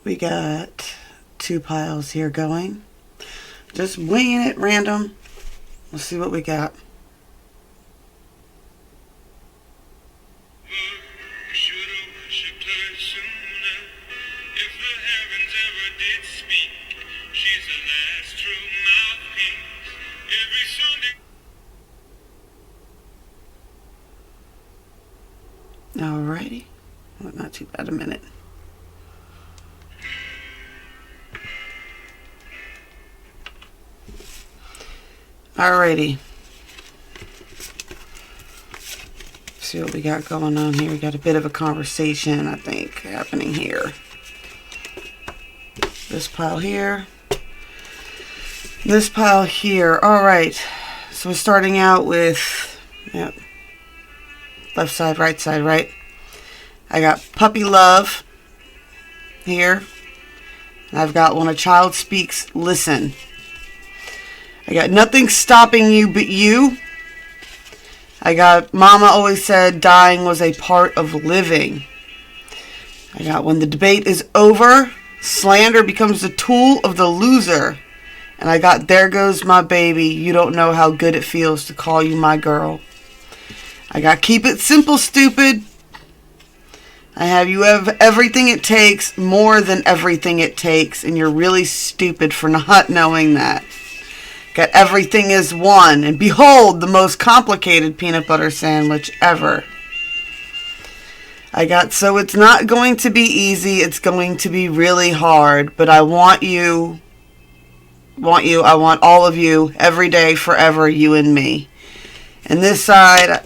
We got 2 piles here going. Just winging it random. Let's see what we got. Alrighty. Well, not too bad a minute. Alrighty. See what we got going on here. We got a bit of a conversation, I think, happening here. This pile here. This pile here. Alright. So we're starting out with, yep, left side, right? I got puppy love here. And I've got when a child speaks, listen. I got nothing stopping you but you. I got mama always said dying was a part of living. I got when the debate is over, slander becomes the tool of the loser. And I got there goes my baby, you don't know how good it feels to call you my girl. I got keep it simple, stupid. I have you have everything it takes, more than everything it takes, and you're really stupid for not knowing that. Got everything is one, and behold, the most complicated peanut butter sandwich ever. I got so it's not going to be easy, it's going to be really hard, but I want you, I want all of you, every day, forever, you and me. And this side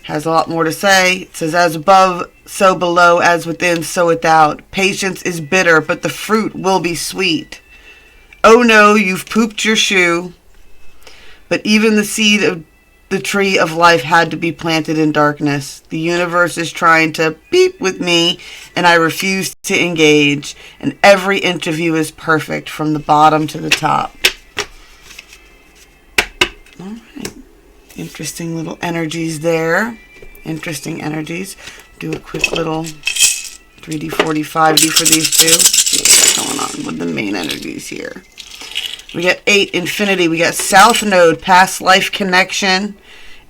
has a lot more to say. It says, as above, so below, as within, so without. Patience is bitter, but the fruit will be sweet. Oh no, you've pooped your shoe. But even the seed of the tree of life had to be planted in darkness. The universe is trying to beep with me, and I refuse to engage. And every interview is perfect from the bottom to the top. All right. Interesting little energies there. Interesting energies. Do a quick little 3D, 4D, 5D for these two. See what's going on with the main energies here. We got 8, infinity. We got south node, past life connection.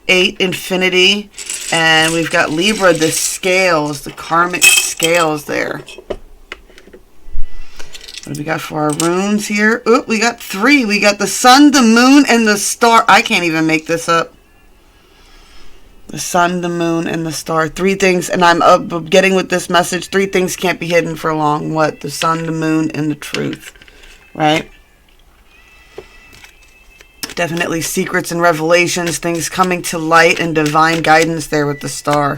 8, infinity. And we've got Libra, the scales, the karmic scales there. What do we got for our runes here? Oop, we got 3. We got the sun, the moon, and the star. I can't even make this up. The sun, the moon, and the star. 3 things, and I'm getting with this message, 3 things can't be hidden for long. What? The sun, the moon, and the truth. Right? Definitely secrets and revelations, things coming to light, and divine guidance there with the star.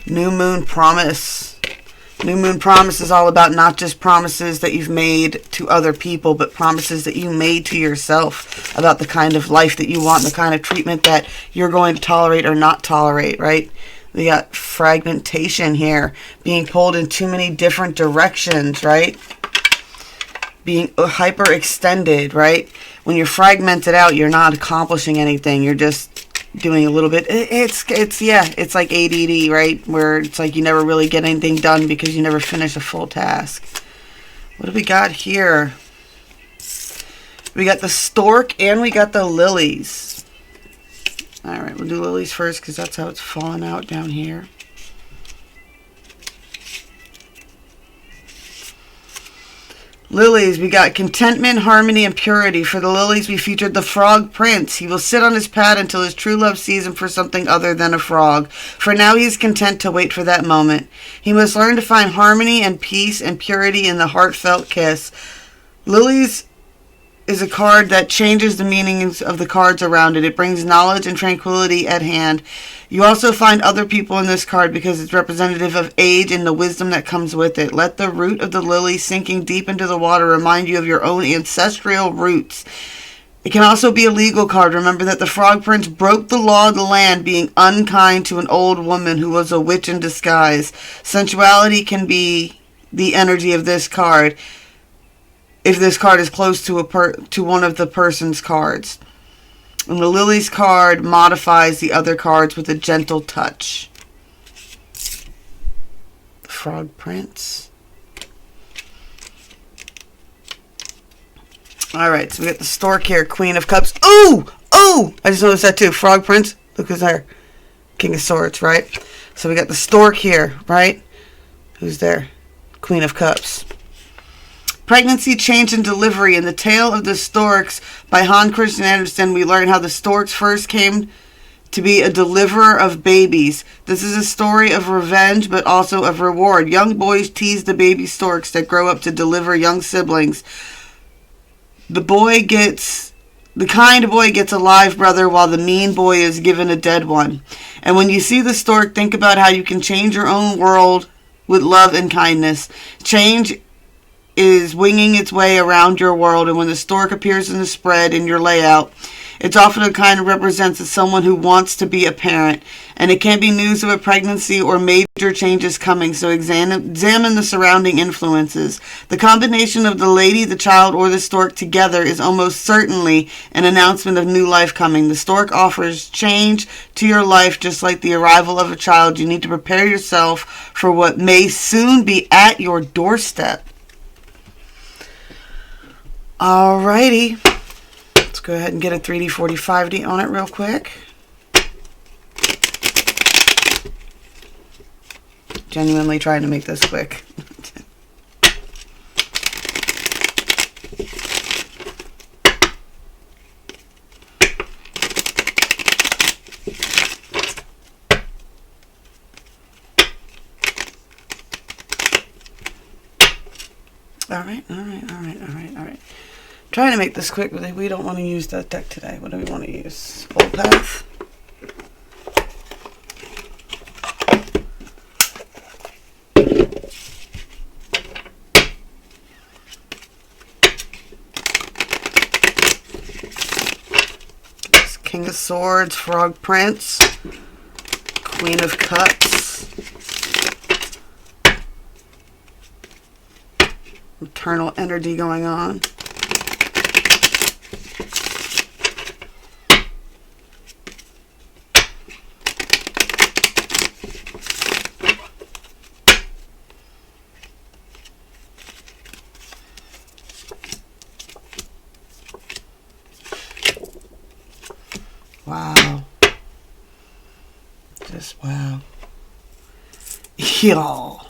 New moon promise. New moon promise is all about not just promises that you've made to other people, but promises that you made to yourself about the kind of life that you want, the kind of treatment that you're going to tolerate or not tolerate, right? We got fragmentation here, being pulled in too many different directions, right? Being hyperextended, right? When you're fragmented out, you're not accomplishing anything. You're just doing a little bit. It's like ADD, right? Where it's like you never really get anything done because you never finish a full task. What do we got here? We got the stork and we got the lilies. All right, we'll do lilies first because that's how it's falling out down here. Lilies, we got contentment, harmony, and purity. For the lilies, we featured the frog prince. He will sit on his pad until his true love sees him for something other than a frog. For now, he is content to wait for that moment. He must learn to find harmony and peace and purity in the heartfelt kiss. Lilies is a card that changes the meanings of the cards around it. It brings knowledge and tranquility at hand. You also find other people in this card because it's representative of age and the wisdom that comes with it. Let the root of the lily sinking deep into the water remind you of your own ancestral roots. It can also be a legal card. Remember that the frog prince broke the law of the land, being unkind to an old woman who was a witch in disguise. Sensuality can be the energy of this card if this card is close to one of the person's cards. And the Lilies card modifies the other cards with a gentle touch. The Frog Prince. Alright, so we got the Stork here, Queen of Cups. Ooh! Ooh! I just noticed that too. Frog Prince. Look who's there. King of Swords, right? So we got the Stork here, right? Who's there? Queen of Cups. Pregnancy, Change, and Delivery. In The Tale of the Storks by Hans Christian Andersen, we learn how the storks first came to be a deliverer of babies. This is a story of revenge, but also of reward. Young boys tease the baby storks that grow up to deliver young siblings. The kind boy gets a live brother, while the mean boy is given a dead one. And when you see the stork, think about how you can change your own world with love and kindness. Change is winging its way around your world, and when the stork appears in the spread in your layout, it's often a kind of represents as someone who wants to be a parent, and it can be news of a pregnancy or major changes coming, so examine the surrounding influences. The combination of the lady, the child, or the stork together is almost certainly an announcement of new life coming. The stork offers change to your life, just like the arrival of a child. You need to prepare yourself for what may soon be at your doorstep. Alrighty, let's go ahead and get a 3D 45D on it real quick. Genuinely trying to make this quick. Alright. Trying to make this quick, but we don't want to use that deck today. What do we want to use? Full Path. It's King of Swords, Frog Prince, Queen of Cups, eternal energy going on. Wow. Just wow. Y'all.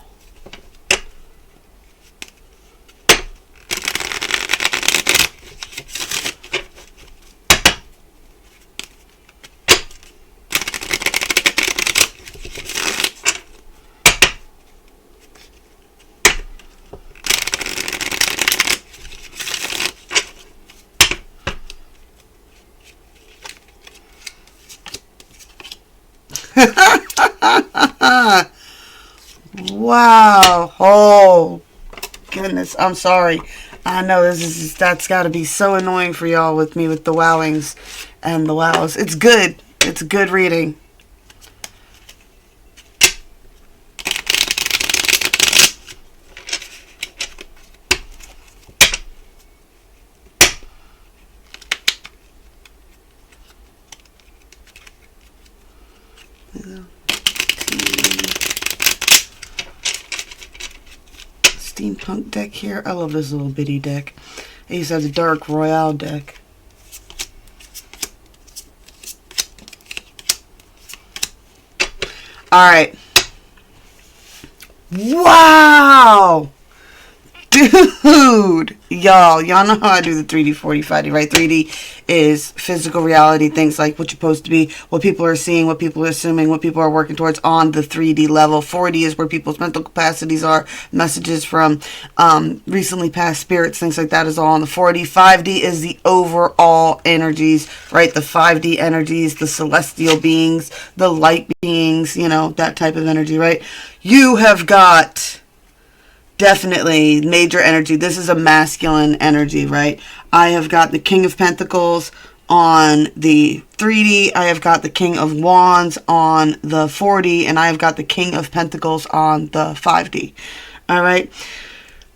Wow. Oh goodness, I'm sorry. I know that's got to be so annoying for y'all with me with the wowings and the wows. It's good. It's good reading. Steampunk deck here. I love this little bitty deck. I used to have the Dark Royale deck. Alright. Wow! Dude! Y'all know how I do the 3D 45D, right? 3D is physical reality, things like what you're supposed to be, what people are seeing, what people are assuming, what people are working towards on the 3D level. 4D is where people's mental capacities are, messages from recently past spirits, things like that is all on the 4D. 5D is the overall energies, right? The 5D energies, the celestial beings, the light beings, you know, that type of energy, right? You have got definitely major energy. This is a masculine energy, right? I have got the King of Pentacles on the 3D. I have got the King of Wands on the 4D. And I have got the King of Pentacles on the 5D. All right.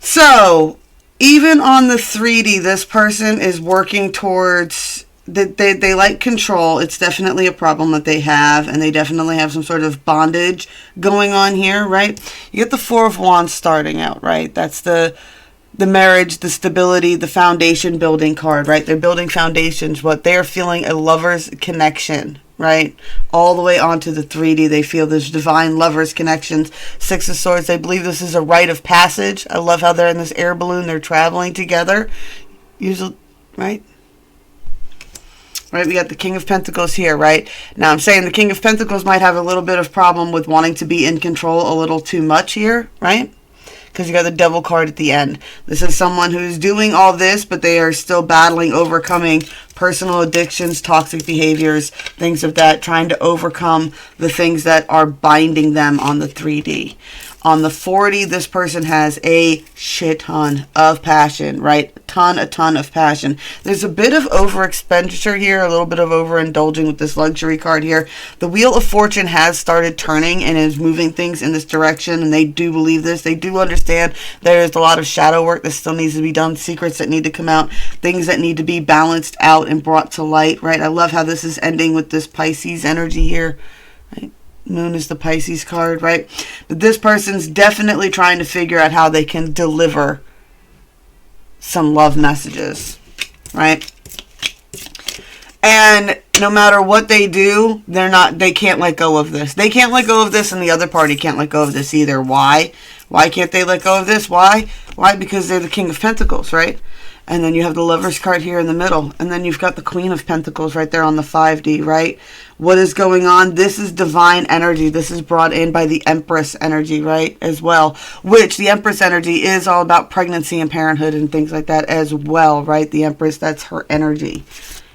So even on the 3D, this person is working towards they like control. It's definitely a problem that they have, and they definitely have some sort of bondage going on here, right? You get the Four of Wands starting out, right? That's the marriage, the stability, the foundation building card, right? They're building foundations, but they're feeling a lover's connection, right? All the way onto the 3D, they feel this divine lover's connections. Six of Swords, they believe this is a rite of passage. I love how they're in this air balloon. They're traveling together. Usually, right? Right, we got the King of Pentacles here, right? Now, I'm saying the King of Pentacles might have a little bit of problem with wanting to be in control a little too much here, right? Because you got the Devil card at the end. This is someone who's doing all this, but they are still battling, overcoming personal addictions, toxic behaviors, things of that, trying to overcome the things that are binding them on the 3D. On the 4D, this person has a shit ton of passion, right? A ton of passion. There's a bit of over expenditure here, a little bit of overindulging with this luxury card here. The Wheel of Fortune has started turning and is moving things in this direction, and they do believe this. They do understand there is a lot of shadow work that still needs to be done, secrets that need to come out, things that need to be balanced out and brought to light, right? I love how this is ending with this Pisces energy here, right? Moon is the Pisces card, right? But this person's definitely trying to figure out how they can deliver some love messages, right? And no matter what they do, they can't let go of this. They can't let go of this, and the other party can't let go of this either. Why? Why can't they let go of this? Why? Why? Because they're the King of Pentacles, right? And then you have the Lover's card here in the middle. And then you've got the Queen of Pentacles right there on the 5D, right? What is going on? This is divine energy. This is brought in by the Empress energy, right, as well. Which the Empress energy is all about pregnancy and parenthood and things like that as well, right? The Empress, that's her energy.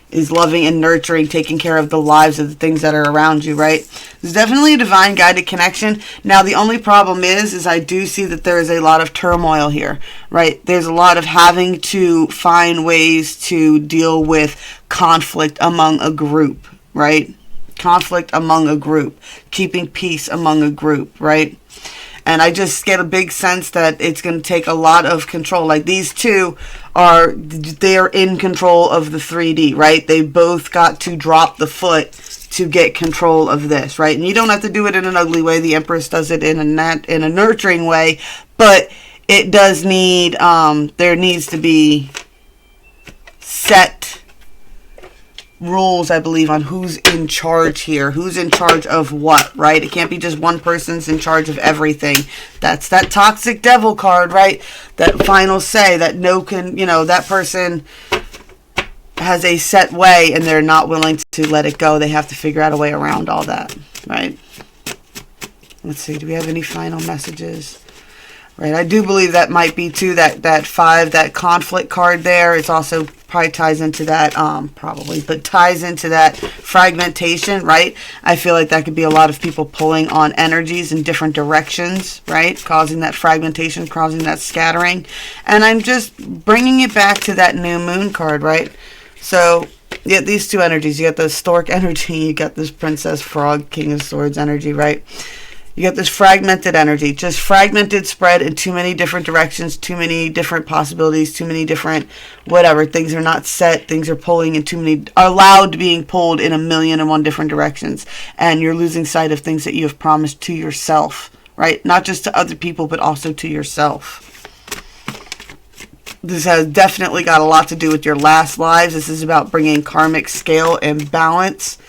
Is loving and nurturing, taking care of the lives of the things that are around you, right? There's definitely a divine guided connection. Now, the only problem is I do see that there is a lot of turmoil here, right? There's a lot of having to find ways to deal with conflict among a group, right? Conflict among a group, keeping peace among a group, right? And I just get a big sense that it's going to take a lot of control. Like these two they're in control of the 3D, right? They both got to drop the foot to get control of this, right? And you don't have to do it in an ugly way. The Empress does it in a nurturing way, but it does need, there needs to be set rules, I believe, on who's in charge here. Who's in charge of what, right? It can't be just one person's in charge of everything. That's that toxic devil card, right? That final say that that person has a set way and they're not willing to let it go. They have to figure out a way around all that, right? Let's see, do we have any final messages? Right, I do believe that might be too, that 5, that conflict card there. It's also probably ties into that, ties into that fragmentation, right? I feel like that could be a lot of people pulling on energies in different directions, right? Causing that fragmentation, causing that scattering. And I'm just bringing it back to that new moon card, right? So, yeah, these two energies. You got the stork energy, you got this princess frog, King of Swords energy, right? You get this fragmented energy, just fragmented, spread in too many different directions, too many different possibilities, too many different whatever. Things are not set. Things are pulling in too many, are allowed being pulled in 1,000,001 different directions. And you're losing sight of things that you have promised to yourself, right? Not just to other people, but also to yourself. This has definitely got a lot to do with your last lives. This is about bringing karmic scale and balance,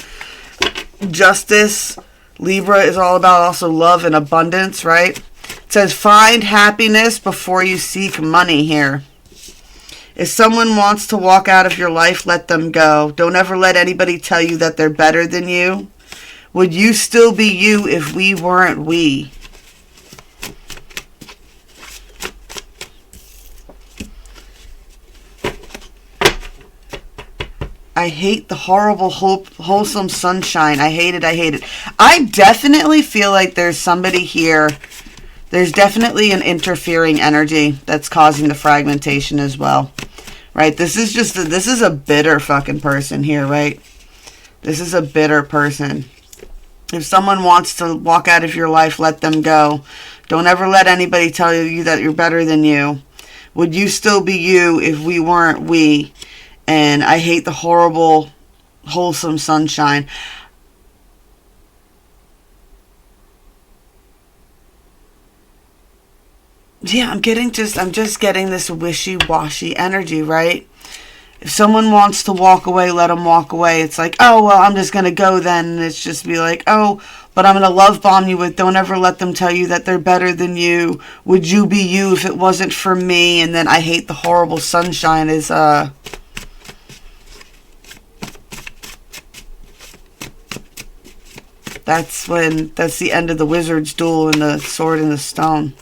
justice. Libra is all about also love and abundance, right? It says, find happiness before you seek money here. If someone wants to walk out of your life, let them go. Don't ever let anybody tell you that they're better than you. Would you still be you if we weren't we? I hate the horrible, wholesome sunshine. I hate it. I hate it. I definitely feel like there's somebody here. There's definitely an interfering energy that's causing the fragmentation as well. Right? This is just, this is a bitter fucking person here, right? This is a bitter person. If someone wants to walk out of your life, let them go. Don't ever let anybody tell you that you're better than you. Would you still be you if we weren't we? And I hate the horrible wholesome sunshine. Yeah, I'm just getting this wishy-washy energy, right? If someone wants to walk away, let them walk away. It's like, oh, well, I'm just going to go then. And it's just be like, oh, but I'm going to love bomb you with, don't ever let them tell you that they're better than you. Would you be you if it wasn't for me? And then I hate the horrible sunshine is, that's the end of the wizard's duel and the sword and the stone.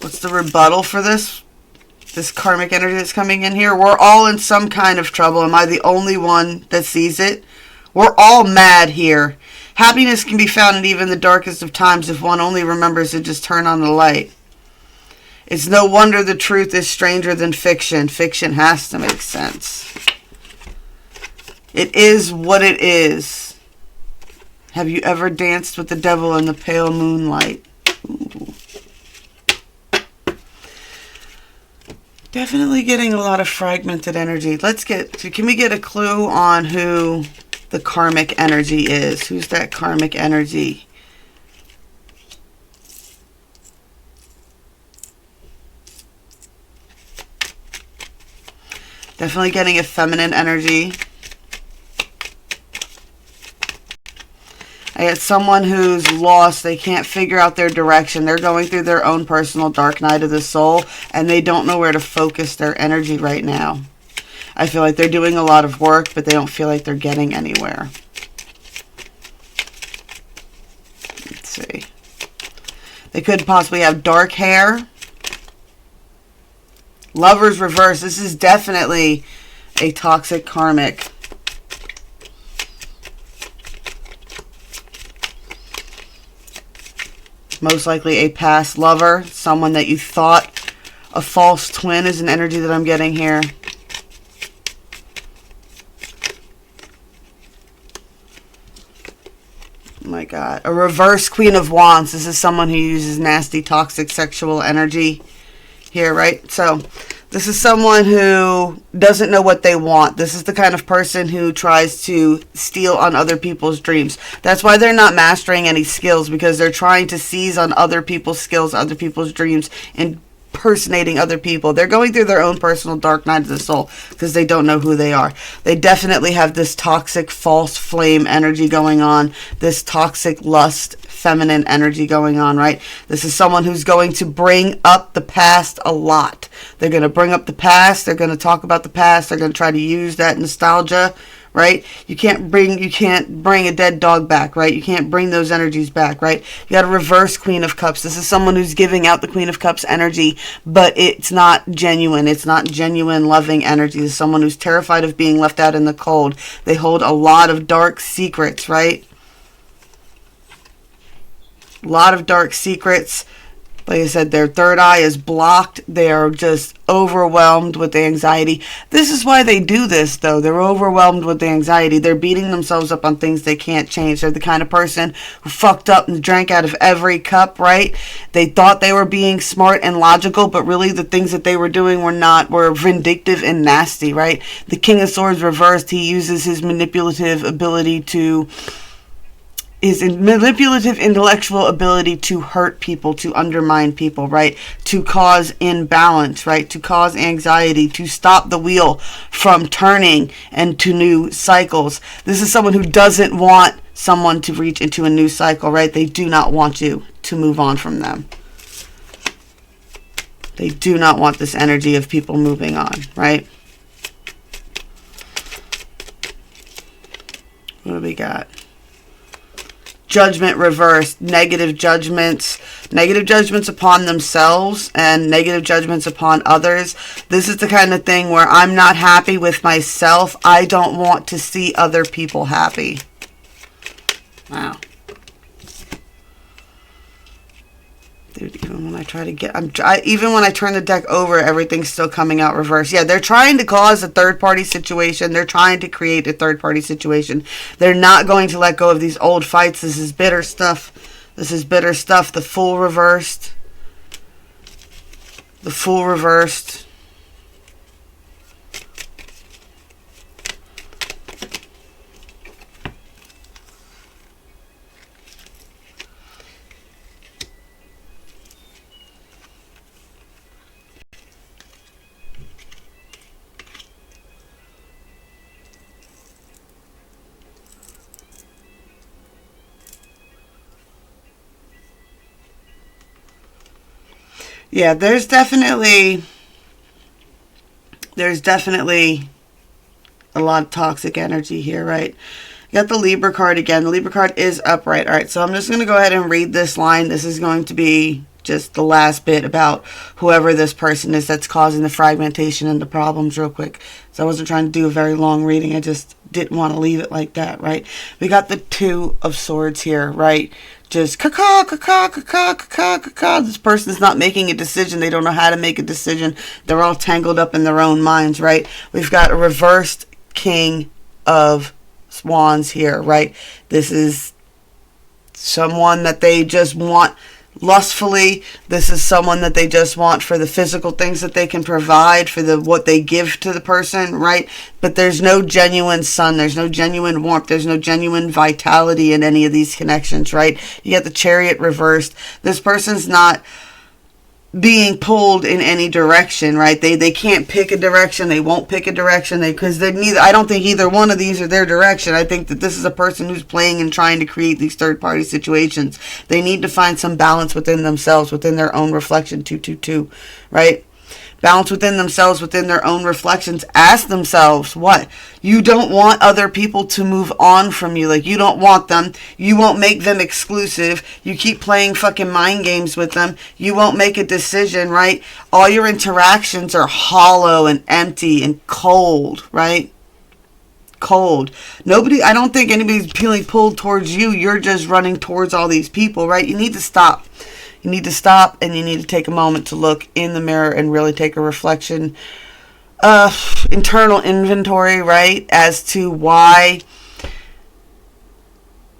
What's the rebuttal for this? This karmic energy that's coming in here? We're all in some kind of trouble. Am I the only one that sees it? We're all mad here. Happiness can be found in even the darkest of times if one only remembers to just turn on the light. It's no wonder the truth is stranger than fiction. Fiction has to make sense. It is what it is. Have you ever danced with the devil in the pale moonlight? Ooh. Definitely getting a lot of fragmented energy. Can we get a clue on who the karmic energy is? Who's that karmic energy? Definitely getting a feminine energy. I get someone who's lost. They can't figure out their direction. They're going through their own personal dark night of the soul, and they don't know where to focus their energy right now. I feel like they're doing a lot of work, but they don't feel like they're getting anywhere. Let's see. They could possibly have dark hair. Lovers reverse. This is definitely a toxic karmic. Most likely a past lover, someone that you thought a false twin is an energy that I'm getting here. Oh my God. A reverse Queen of Wands. This is someone who uses nasty, toxic sexual energy here, right? So this is someone who doesn't know what they want. This is the kind of person who tries to steal on other people's dreams. That's why they're not mastering any skills, because they're trying to seize on other people's skills, other people's dreams, and impersonating other people. They're going through their own personal dark night of the soul because they don't know who they are. They definitely have this toxic false flame energy going on, this toxic lust feminine energy going on, right? This is someone who's going to bring up the past a lot. They're going to bring up the past. They're going to talk about the past. They're going to try to use that nostalgia, right? You can't bring a dead dog back, right? You can't bring those energies back, right? You got a reverse Queen of Cups. This is someone who's giving out the Queen of Cups energy, but it's not genuine. It's not genuine loving energy. This is someone who's terrified of being left out in the cold. They hold a lot of dark secrets, right? A lot of dark secrets. Like I said, their third eye is blocked. They are just overwhelmed with anxiety. This is why they do this, though. They're overwhelmed with anxiety. They're beating themselves up on things they can't change. They're the kind of person who fucked up and drank out of every cup, right? They thought they were being smart and logical, but really the things that they were doing were vindictive and nasty, right? The King of Swords reversed. He uses his manipulative intellectual ability to hurt people, to undermine people, right? To cause imbalance, right? To cause anxiety, to stop the wheel from turning into new cycles. This is someone who doesn't want someone to reach into a new cycle, right? They do not want you to move on from them. They do not want this energy of people moving on, right? What do we got? Judgment reversed, negative judgments upon themselves and negative judgments upon others. This is the kind of thing where I'm not happy with myself. I don't want to see other people happy. Wow. Dude, even when I try to get, even when I turn the deck over, everything's still coming out reverse. Yeah, they're trying to cause a third-party situation. They're trying to create a third-party situation. They're not going to let go of these old fights. This is bitter stuff. This is bitter stuff. The Fool reversed. The Fool reversed. Yeah, there's definitely a lot of toxic energy here, right? You got the Libra card again. The Libra card is upright. All right, so I'm just going to go ahead and read this line. This is going to be just the last bit about whoever this person is that's causing the fragmentation and the problems real quick. So I wasn't trying to do a very long reading. I just didn't want to leave it like that, right? We got the Two of Swords here, right? Just caw, caw, caw, caw, caw, caw. This person's not making a decision. They don't know how to make a decision. They're all tangled up in their own minds, right? We've got a reversed King of Wands here, right? This is someone that they just want lustfully. This is someone that they just want for the physical things that they can provide, for the what they give to the person, right? But there's no genuine sun, there's no genuine warmth, there's no genuine vitality in any of these connections, right? You get the Chariot reversed. This person's not being pulled in any direction, right? They can't pick a direction. They won't pick a direction. Because they're neither. I don't think either one of these are their direction. I think that this is a person who's playing and trying to create these third-party situations. They need to find some balance within themselves, within their own reflection. 222, right? Balance within themselves, within their own reflections. Ask themselves, what? You don't want other people to move on from you. Like, you don't want them. You won't make them exclusive. You keep playing fucking mind games with them. You won't make a decision, right? All your interactions are hollow and empty and cold, right? Cold. I don't think anybody's feeling pulled towards you. You're just running towards all these people, right? You need to stop. You need to stop, and you need to take a moment to look in the mirror and really take a reflection, internal inventory, right, as to why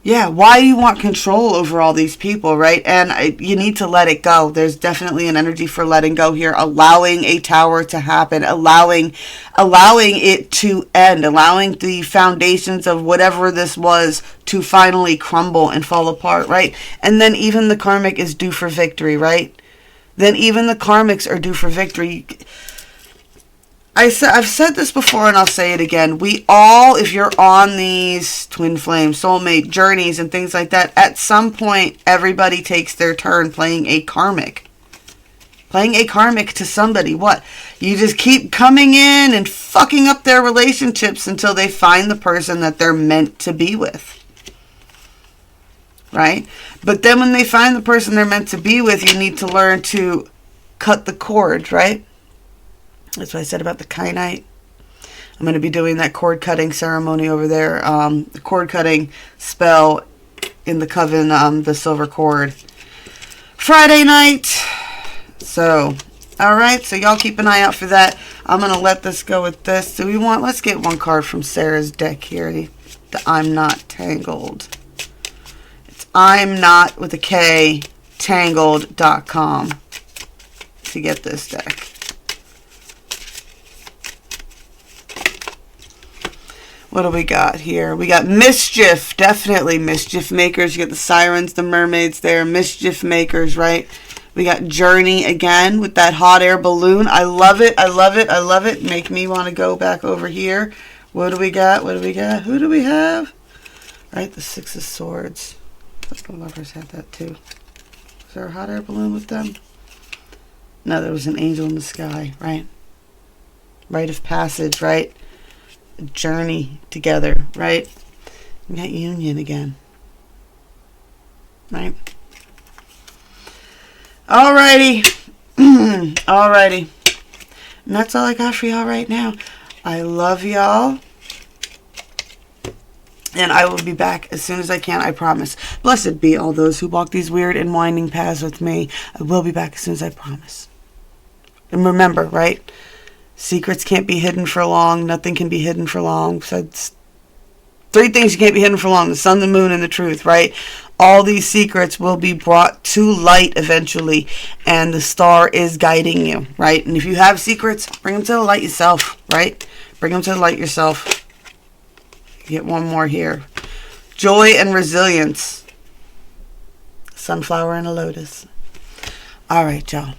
you want control over all these people, right? And you need to let it go. There's definitely an energy for letting go here, allowing a tower to happen, allowing it to end, allowing the foundations of whatever this was to finally crumble and fall apart, right? And then even the karmic is due for victory, right? Then even the karmics are due for victory. I've said this before and I'll say it again. We all, if you're on these twin flame, soulmate journeys and things like that, at some point everybody takes their turn playing a karmic. Playing a karmic to somebody. What? You just keep coming in and fucking up their relationships until they find the person that they're meant to be with. Right? But then when they find the person they're meant to be with, you need to learn to cut the cord, right? That's what I said about the kyanite. I'm going to be doing that cord cutting ceremony over there. The cord cutting spell in the coven, the silver cord. Friday night. So, alright. So y'all keep an eye out for that. I'm going to let this go with this. Do we want, let's get one card from Sarah's deck here. The I'm Not Tangled. It's I'm Not with a K, tangled.com to get this deck. What do we got here? We got mischief. Definitely mischief makers. You got the sirens, the mermaids there. Mischief makers, right? We got journey again with that hot air balloon. I love it. I love it. I love it. Make me want to go back over here. What do we got? What do we got? Who do we have? Right, the Six of Swords. The lovers had that too. Was there a hot air balloon with them? No, there was an angel in the sky, right? Rite of passage, right? Journey together, right? We got union again, right? Alrighty. Alrighty. And that's all I got for y'all right now. I love y'all. And I will be back as soon as I can, I promise. Blessed be all those who walk these weird and winding paths with me. I will be back as soon as I promise. And remember, right? Secrets can't be hidden for long. Nothing can be hidden for long. So it's 3 things you can't be hidden for long. The sun, the moon, and the truth, right? All these secrets will be brought to light eventually. And the star is guiding you, right? And if you have secrets, bring them to the light yourself, right? Bring them to the light yourself. Get one more here. Joy and resilience. Sunflower and a lotus. All right, y'all.